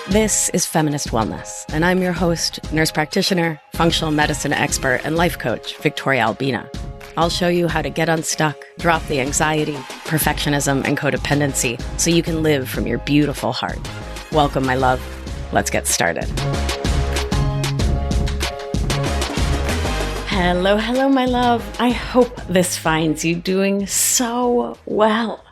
This is Feminist Wellness, and I'm your host, nurse practitioner, functional medicine expert, and life coach, Victoria Albina. I'll show you how to get unstuck, drop the anxiety, perfectionism, and codependency so you can live from your beautiful heart. Welcome, my love. Let's get started. Hello, my love. I hope this finds you doing so well.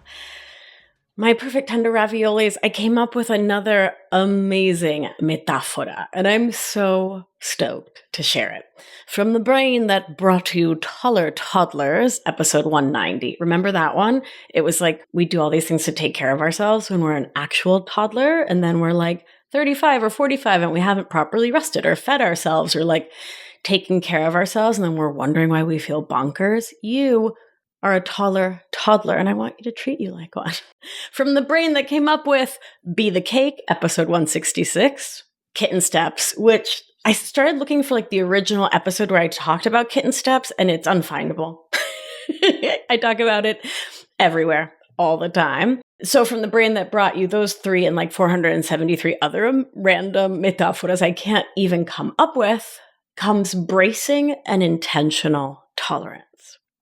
My perfect tender raviolis, I came up with another amazing metafora, and I'm so stoked to share it. From the brain that brought you Taller Toddlers, episode 190. Remember that one? It was like we do all these things to take care of ourselves when we're an actual toddler, and then we're like 35 or 45 and we haven't properly rested or fed ourselves or like taken care of ourselves, and then we're wondering why we feel bonkers. You are a taller toddler, and I want you to treat you like one. From the brain that came up with Be the Cake, episode 166, kitten steps, which I started looking for like the original episode where I talked about kitten steps, and it's unfindable. I talk about it everywhere, all the time. So from the brain that brought you those three and like 473 other random metaforas I can't even come up with, comes bracing and intentional tolerance.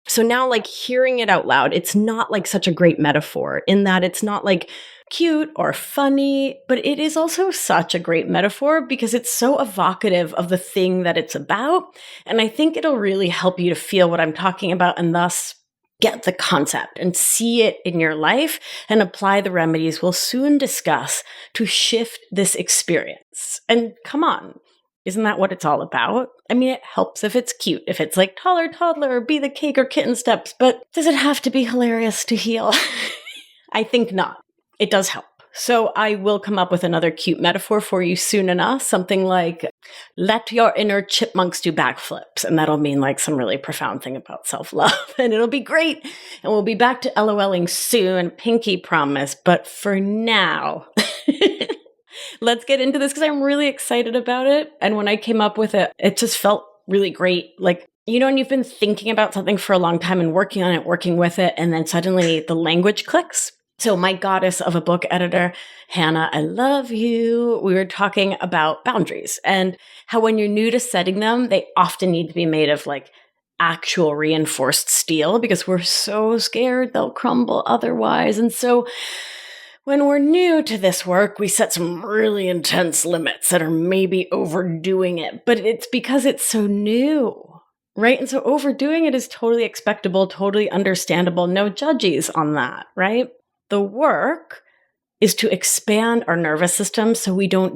So now, like, hearing it out loud, it's not like such a great metaphor in that it's not like cute or funny, but it is also such a great metaphor because it's so evocative of the thing that it's about. And I think it'll really help you to feel what I'm talking about and thus get the concept and see it in your life and apply the remedies we'll soon discuss to shift this experience. And come on. Isn't that what it's all about? I mean, it helps if it's cute, if it's like Taller Toddler or Be the Cake or Kitten Steps, but does it have to be hilarious to heal? I think not. It does help. So I will come up with another cute metaphor for you soon enough, something like, let your inner chipmunks do backflips. And that'll mean like some really profound thing about self-love. And it'll be great. And we'll be back to LOLing soon, pinky promise. But for now... Let's get into this because I'm really excited about it. And when I came up with it, it just felt really great. Like, you know, when you've been thinking about something for a long time and working on it, working with it, and then suddenly the language clicks. So my goddess of a book editor, Hannah, I love you. We were talking about boundaries and how when you're new to setting them, they often need to be made of like actual reinforced steel because we're so scared they'll crumble otherwise. And so when we're new to this work, we set some really intense limits that are maybe overdoing it, but it's because it's so new, right? And so overdoing it is totally expectable, totally understandable, no judges on that, right? The work is to expand our nervous system so we don't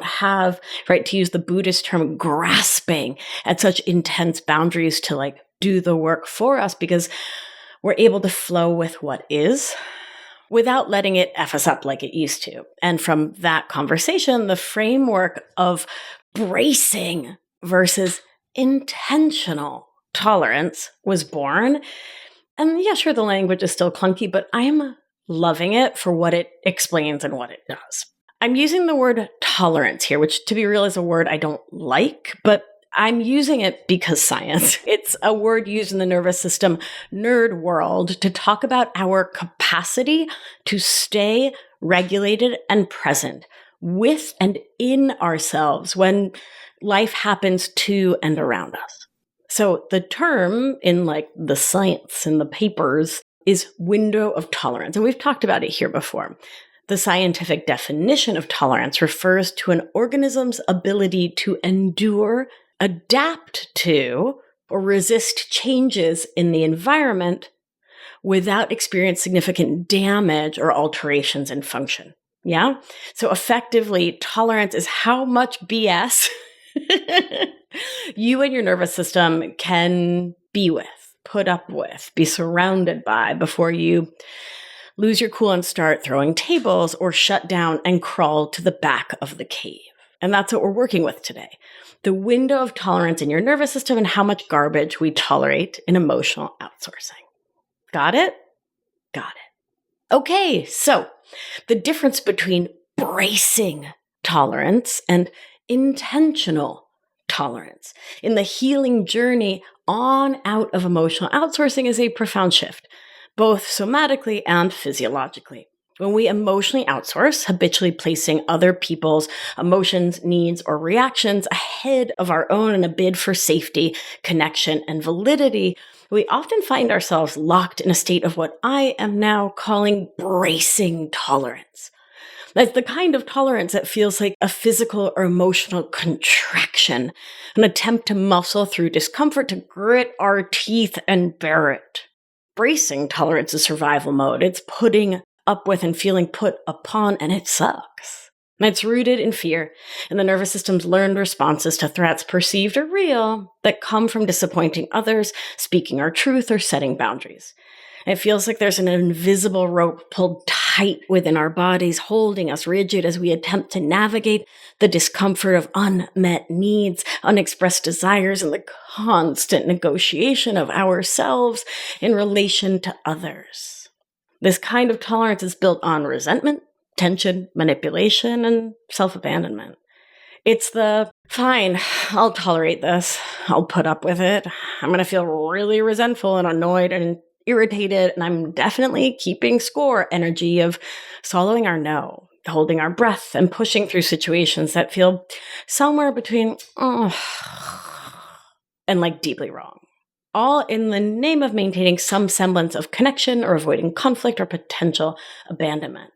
have, right, to use the Buddhist term, grasping at such intense boundaries to like do the work for us because we're able to flow with what is, without letting it F us up like it used to. And from that conversation, the framework of bracing versus intentional tolerance was born. And yeah, sure, the language is still clunky, but I'm loving it for what it explains and what it does. I'm using the word tolerance here, which to be real is a word I don't like, but I'm using it because science. It's a word used in the nervous system nerd world to talk about our capacity to stay regulated and present with and in ourselves when life happens to and around us. So the term in like the science and the papers is window of tolerance. And we've talked about it here before. The scientific definition of tolerance refers to an organism's ability to endure, adapt to, or resist changes in the environment without experiencing significant damage or alterations in function. Yeah? So effectively, tolerance is how much BS you and your nervous system can be with, put up with, be surrounded by before you lose your cool and start throwing tables or shut down and crawl to the back of the cave. And that's what we're working with today. The window of tolerance in your nervous system and how much garbage we tolerate in emotional outsourcing. Got it? Got it. Okay, so the difference between bracing tolerance and intentional tolerance in the healing journey on out of emotional outsourcing is a profound shift, both somatically and physiologically. When we emotionally outsource, habitually placing other people's emotions, needs, or reactions ahead of our own in a bid for safety, connection, and validity, we often find ourselves locked in a state of what I am now calling bracing tolerance. That's the kind of tolerance that feels like a physical or emotional contraction, an attempt to muscle through discomfort, to grit our teeth and bear it. Bracing tolerance is survival mode. It's putting up with and feeling put upon, and it sucks. And it's rooted in fear and the nervous system's learned responses to threats, perceived or real, that come from disappointing others, speaking our truth, or setting boundaries. It feels like there's an invisible rope pulled tight within our bodies, holding us rigid as we attempt to navigate the discomfort of unmet needs, unexpressed desires, and the constant negotiation of ourselves in relation to others. This kind of tolerance is built on resentment, tension, manipulation, and self-abandonment. It's the, fine, I'll tolerate this. I'll put up with it. I'm going to feel really resentful and annoyed and irritated, and I'm definitely keeping score energy of swallowing our no, holding our breath, and pushing through situations that feel somewhere between, and like deeply wrong. All in the name of maintaining some semblance of connection or avoiding conflict or potential abandonment.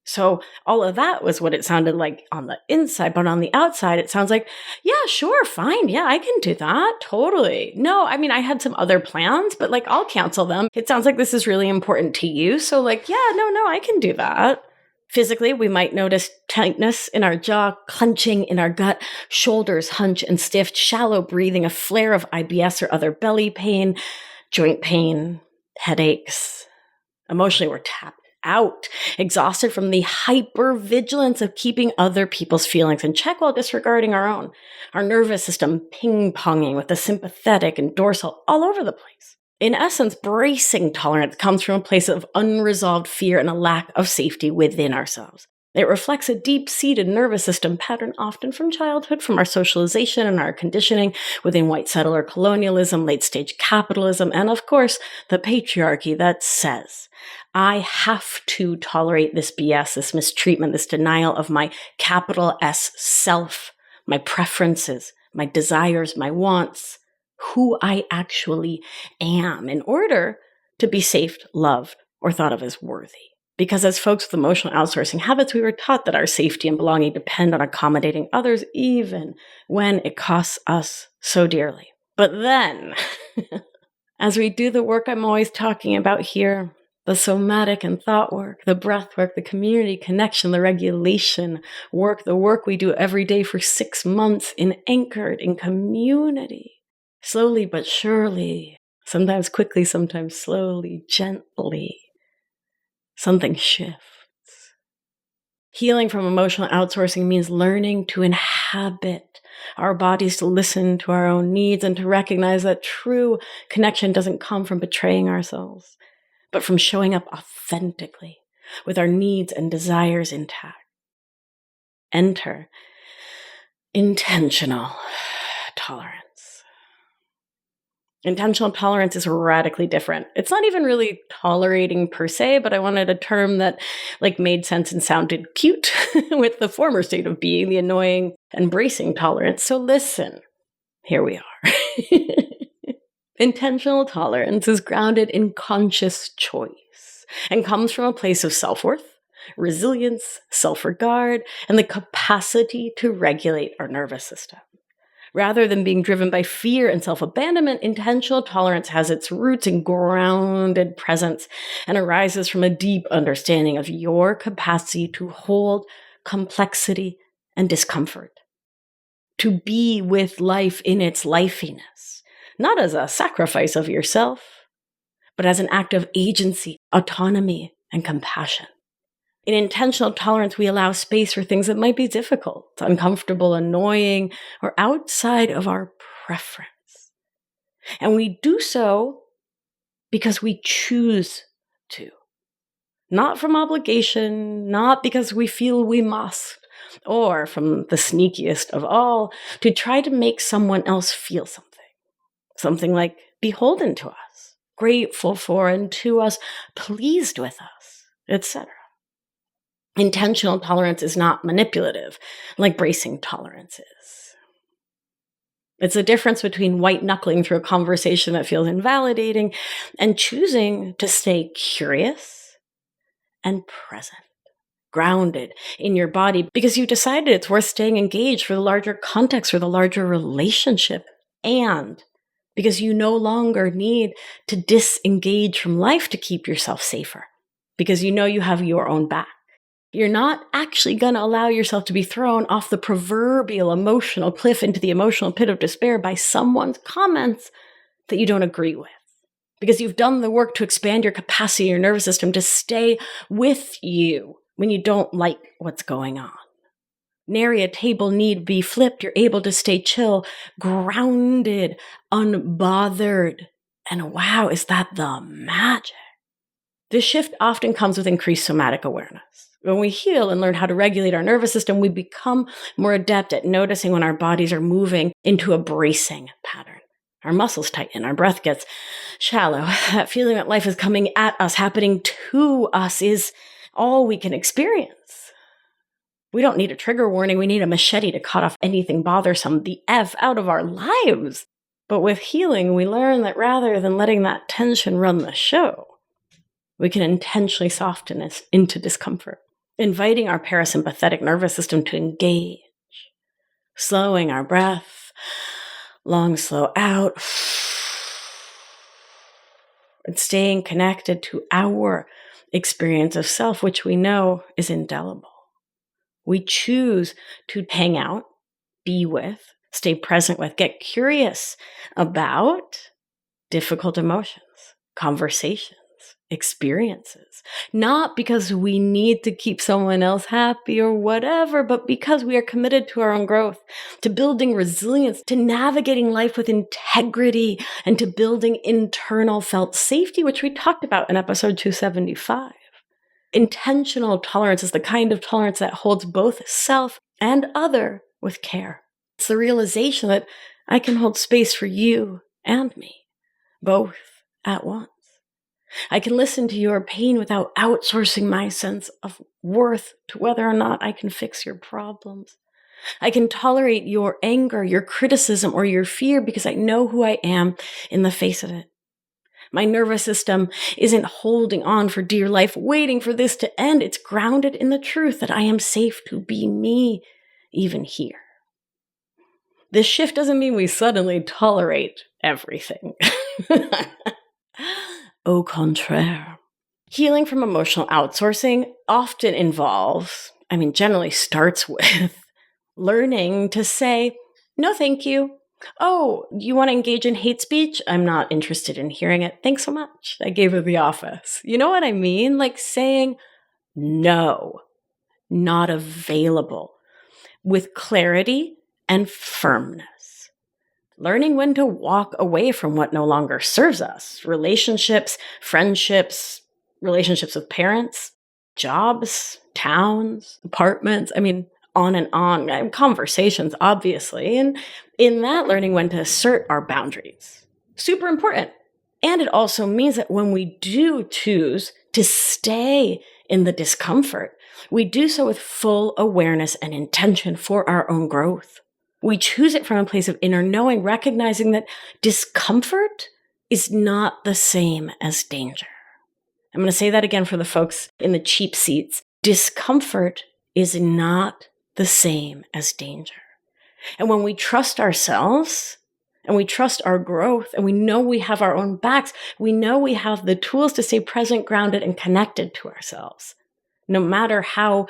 So all of that was what it sounded like on the inside, but on the outside, it sounds like, yeah, sure, fine. Yeah, I can do that. Totally. No, I mean, I had some other plans, but like, I'll cancel them. It sounds like this is really important to you. So like, yeah, no, I can do that. Physically, we might notice tightness in our jaw, clenching in our gut, shoulders hunch and stiff, shallow breathing, a flare of IBS or other belly pain, joint pain, headaches. Emotionally, we're tapped out, exhausted from the hypervigilance of keeping other people's feelings in check while disregarding our own. Our nervous system ping-ponging with the sympathetic and dorsal all over the place. In essence, bracing tolerance comes from a place of unresolved fear and a lack of safety within ourselves. It reflects a deep-seated nervous system pattern, often from childhood, from our socialization and our conditioning within white settler colonialism, late-stage capitalism, and of course, the patriarchy that says, I have to tolerate this BS, this mistreatment, this denial of my capital S self, my preferences, my desires, my wants, who I actually am, in order to be safe, loved, or thought of as worthy. Because as folks with emotional outsourcing habits, we were taught that our safety and belonging depend on accommodating others, even when it costs us so dearly. But then, as we do the work I'm always talking about here, the somatic and thought work, the breath work, the community connection, the regulation work, the work we do every day for 6 months anchored in community, slowly but surely, sometimes quickly, sometimes slowly, gently, something shifts. Healing from emotional outsourcing means learning to inhabit our bodies, to listen to our own needs, and to recognize that true connection doesn't come from betraying ourselves, but from showing up authentically with our needs and desires intact. Enter intentional tolerance. Intentional tolerance is radically different. It's not even really tolerating per se, but I wanted a term that made sense and sounded cute with the former state of being, the annoying and bracing tolerance. So listen, here we are. Intentional tolerance is grounded in conscious choice and comes from a place of self-worth, resilience, self-regard, and the capacity to regulate our nervous system. Rather than being driven by fear and self-abandonment, intentional tolerance has its roots in grounded presence and arises from a deep understanding of your capacity to hold complexity and discomfort, to be with life in its lifiness, not as a sacrifice of yourself, but as an act of agency, autonomy, and compassion. In intentional tolerance, we allow space for things that might be difficult, uncomfortable, annoying, or outside of our preference. And we do so because we choose to. Not from obligation, not because we feel we must, or from the sneakiest of all, to try to make someone else feel something. Something like beholden to us, grateful for and to us, pleased with us, etc. Intentional tolerance is not manipulative, like bracing tolerance is. It's the difference between white-knuckling through a conversation that feels invalidating and choosing to stay curious and present, grounded in your body, because you decided it's worth staying engaged for the larger context or the larger relationship, and because you no longer need to disengage from life to keep yourself safer, because you know you have your own back. You're not actually going to allow yourself to be thrown off the proverbial emotional cliff into the emotional pit of despair by someone's comments that you don't agree with, because you've done the work to expand your capacity, your nervous system to stay with you when you don't like what's going on. Nary a table need be flipped. You're able to stay chill, grounded, unbothered. And wow, is that the magic? This shift often comes with increased somatic awareness. When we heal and learn how to regulate our nervous system, we become more adept at noticing when our bodies are moving into a bracing pattern. Our muscles tighten, our breath gets shallow. That feeling that life is coming at us, happening to us, is all we can experience. We don't need a trigger warning. We need a machete to cut off anything bothersome, the F out of our lives. But with healing, we learn that rather than letting that tension run the show, we can intentionally soften us into discomfort, inviting our parasympathetic nervous system to engage, slowing our breath, long, slow out, and staying connected to our experience of self, which we know is indelible. We choose to hang out, be with, stay present with, get curious about difficult emotions, conversations, experiences, not because we need to keep someone else happy or whatever, but because we are committed to our own growth, to building resilience, to navigating life with integrity, and to building internal felt safety, which we talked about in episode 275. Intentional tolerance is the kind of tolerance that holds both self and other with care. It's the realization that I can hold space for you and me, both at once. I can listen to your pain without outsourcing my sense of worth to whether or not I can fix your problems. I can tolerate your anger, your criticism, or your fear because I know who I am in the face of it. My nervous system isn't holding on for dear life, waiting for this to end. It's grounded in the truth that I am safe to be me, even here. This shift doesn't mean we suddenly tolerate everything. Au contraire. Healing from emotional outsourcing often generally starts with learning to say, no, thank you. Oh, you want to engage in hate speech? I'm not interested in hearing it. Thanks so much. I gave her the office. You know what I mean? Like saying, no, not available, with clarity and firmness. Learning when to walk away from what no longer serves us. Relationships, friendships, relationships with parents, jobs, towns, apartments. On and on. Conversations, obviously. And in that, learning when to assert our boundaries. Super important. And it also means that when we do choose to stay in the discomfort, we do so with full awareness and intention for our own growth. We choose it from a place of inner knowing, recognizing that discomfort is not the same as danger. I'm going to say that again for the folks in the cheap seats. Discomfort is not the same as danger. And when we trust ourselves and we trust our growth and we know we have our own backs, we know we have the tools to stay present, grounded, and connected to ourselves, no matter how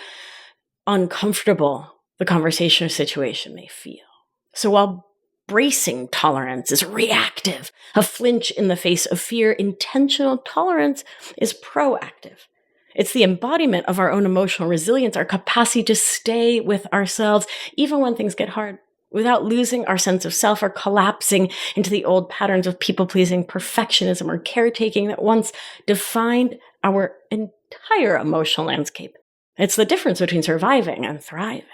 uncomfortable the conversation or situation may feel. So while bracing tolerance is reactive, a flinch in the face of fear, intentional tolerance is proactive. It's the embodiment of our own emotional resilience, our capacity to stay with ourselves, even when things get hard, without losing our sense of self or collapsing into the old patterns of people-pleasing, perfectionism, or caretaking that once defined our entire emotional landscape. It's the difference between surviving and thriving.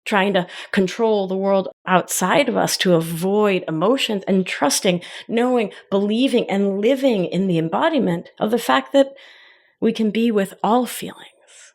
Trying to control the world outside of us to avoid emotions, and trusting, knowing, believing, and living in the embodiment of the fact that we can be with all feelings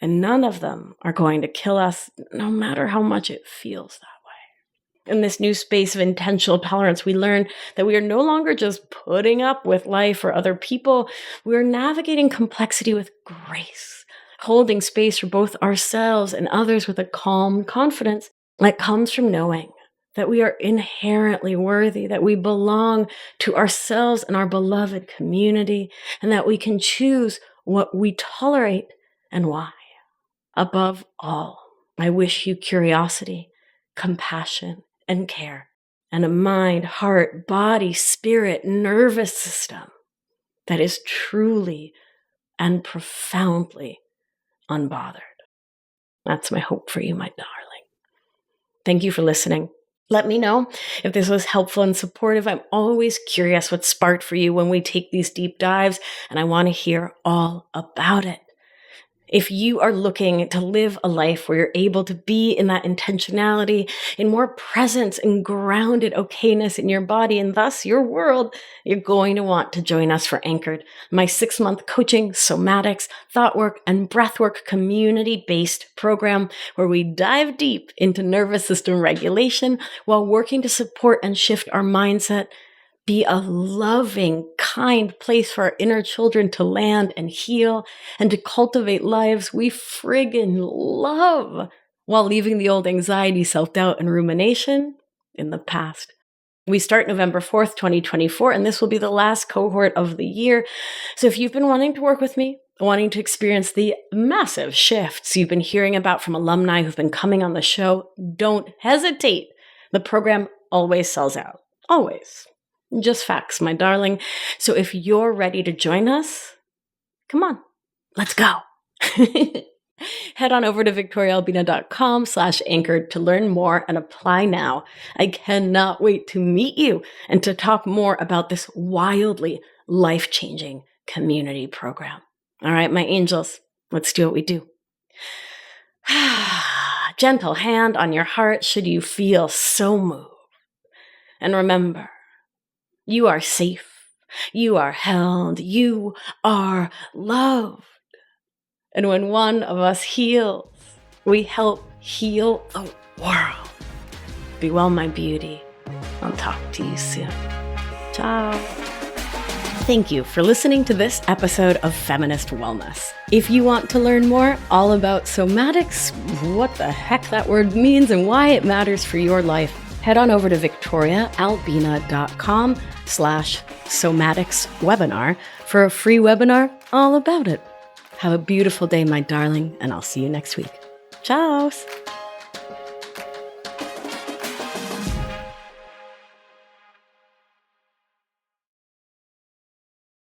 And none of them are going to kill us, no matter how much it feels that way. In this new space of intentional tolerance, we learn that we are no longer just putting up with life or other people. We are navigating complexity with grace, holding space for both ourselves and others with a calm confidence that comes from knowing that we are inherently worthy, that we belong to ourselves and our beloved community, and that we can choose what we tolerate and why. Above all, I wish you curiosity, compassion, and care, and a mind, heart, body, spirit, nervous system that is truly and profoundly unbothered. That's my hope for you, my darling. Thank you for listening. Let me know if this was helpful and supportive. I'm always curious what sparked for you when we take these deep dives, and I want to hear all about it. If you are looking to live a life where you're able to be in that intentionality, in more presence and grounded okayness in your body and thus your world, you're going to want to join us for Anchored, my 6-month coaching, somatics, thought work, and breathwork community-based program where we dive deep into nervous system regulation while working to support and shift our mindset, be a loving, kind place for our inner children to land and heal, and to cultivate lives we friggin' love while leaving the old anxiety, self-doubt, and rumination in the past. We start November 4th, 2024, and this will be the last cohort of the year. So if you've been wanting to work with me, wanting to experience the massive shifts you've been hearing about from alumni who've been coming on the show, don't hesitate. The program always sells out. Always. Just facts, my darling. So if you're ready to join us, come on, let's go. Head on over to victoriaalbina.com/anchored to learn more and apply now. I cannot wait to meet you and to talk more about this wildly life-changing community program. All right, my angels, let's do what we do. Gentle hand on your heart should you feel so moved. And remember, you are safe. You are held. You are loved. And when one of us heals, we help heal the world. Be well, my beauty. I'll talk to you soon. Ciao. Thank you for listening to this episode of Feminist Wellness. If you want to learn more all about somatics, what the heck that word means and why it matters for your life, head on over to victoriaalbina.com/somatics webinar for a free webinar all about it. Have a beautiful day, my darling, and I'll see you next week. Ciao.